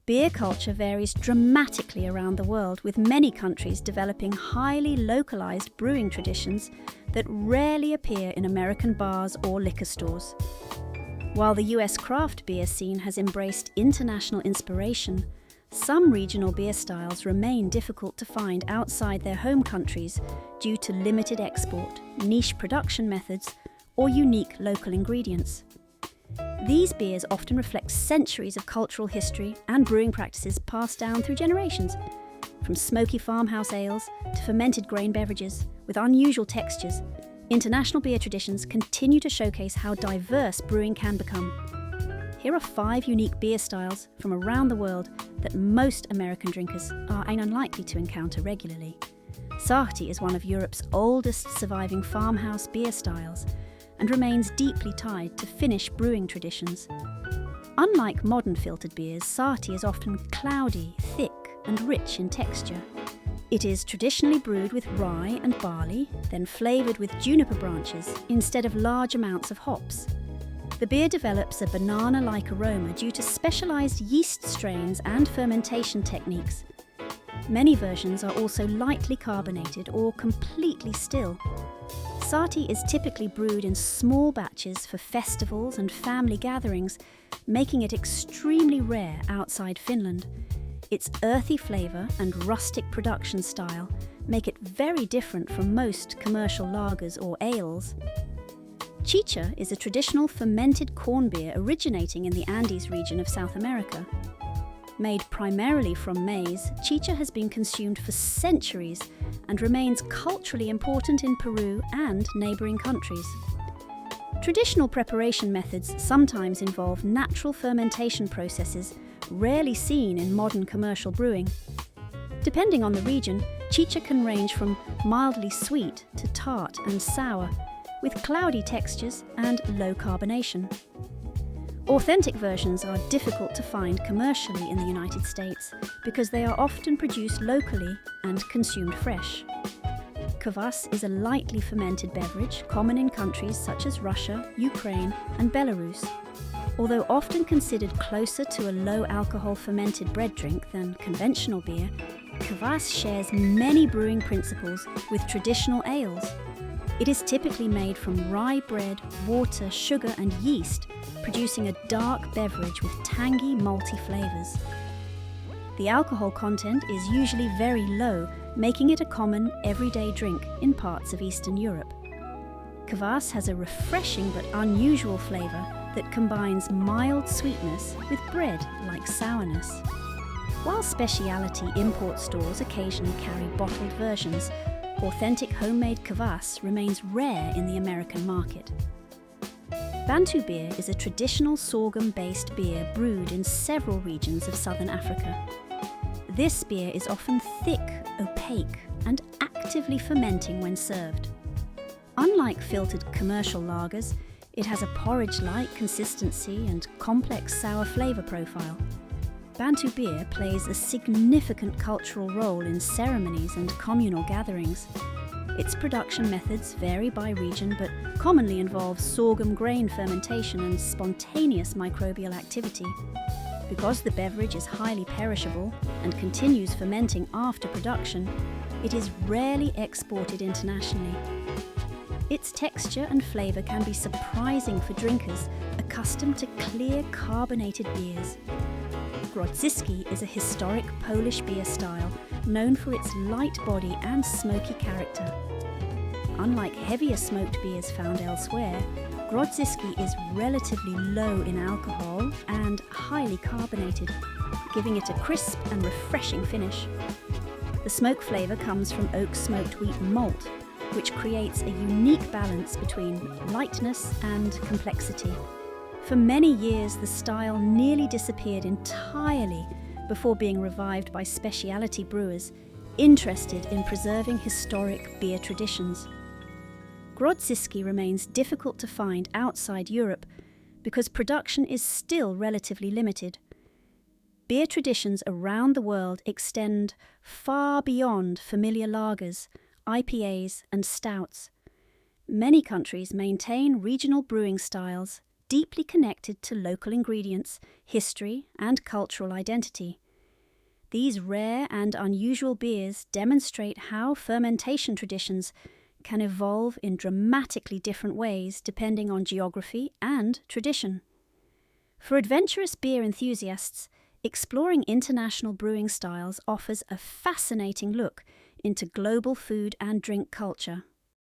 Beer culture varies dramatically around the world, with many countries developing highly localized brewing traditions that rarely appear in American bars or liquor stores. While the US craft beer scene has embraced international inspiration, some regional beer styles remain difficult to find outside their home countries due to limited export, niche production methods, or unique local ingredients. These beers often reflect centuries of cultural history and brewing practices passed down through generations, from smoky farmhouse ales to fermented grain beverages with unusual textures. International beer traditions continue to showcase how diverse brewing can become. Here are 5 unique beer styles from around the world that most American drinkers are unlikely to encounter regularly. Sahti is one of Europe's oldest surviving farmhouse beer styles and remains deeply tied to Finnish brewing traditions. Unlike modern filtered beers, Sahti is often cloudy, thick, and rich in texture. It is traditionally brewed with rye and barley, then flavoured with juniper branches instead of large amounts of hops. The beer develops a banana-like aroma due to specialised yeast strains and fermentation techniques. Many versions are also lightly carbonated or completely still. Sahti is typically brewed in small batches for festivals and family gatherings, making it extremely rare outside Finland. Its earthy flavour and rustic production style make it very different from most commercial lagers or ales. Chicha is a traditional fermented corn beer originating in the Andes region of South America. Made primarily from maize, chicha has been consumed for centuries and remains culturally important in Peru and neighbouring countries. Traditional preparation methods sometimes involve natural fermentation processes rarely seen in modern commercial brewing. Depending on the region, chicha can range from mildly sweet to tart and sour, with cloudy textures and low carbonation. Authentic versions are difficult to find commercially in the United States because they are often produced locally and consumed fresh. Kvass is a lightly fermented beverage common in countries such as Russia, Ukraine, and Belarus. Although often considered closer to a low-alcohol fermented bread drink than conventional beer, Kvass shares many brewing principles with traditional ales. It is typically made from rye bread, water, sugar, and yeast, producing a dark beverage with tangy, malty flavours. The alcohol content is usually very low, making it a common, everyday drink in parts of Eastern Europe. Kvass has a refreshing but unusual flavour that combines mild sweetness with bread-like sourness. While specialty import stores occasionally carry bottled versions, authentic homemade Kvass remains rare in the American market. Bantu beer is a traditional sorghum-based beer brewed in several regions of southern Africa. This beer is often thick, opaque, and actively fermenting when served. Unlike filtered commercial lagers, it has a porridge-like consistency and complex sour flavour profile. Bantu beer plays a significant cultural role in ceremonies and communal gatherings. Its production methods vary by region but commonly involve sorghum grain fermentation and spontaneous microbial activity. Because the beverage is highly perishable and continues fermenting after production, it is rarely exported internationally. Its texture and flavour can be surprising for drinkers accustomed to clear carbonated beers. Grodziskie is a historic Polish beer style known for its light body and smoky character. Unlike heavier smoked beers found elsewhere, Grodziskie is relatively low in alcohol and highly carbonated, giving it a crisp and refreshing finish. The smoke flavour comes from oak smoked wheat malt, which creates a unique balance between lightness and complexity. For many years, the style nearly disappeared entirely before being revived by specialty brewers interested in preserving historic beer traditions. Grodziskie remains difficult to find outside Europe because production is still relatively limited. Beer traditions around the world extend far beyond familiar lagers, IPAs, and stouts. Many countries maintain regional brewing styles deeply connected to local ingredients, history, and cultural identity. These rare and unusual beers demonstrate how fermentation traditions can evolve in dramatically different ways depending on geography and tradition. For adventurous beer enthusiasts, exploring international brewing styles offers a fascinating look into global food and drink culture.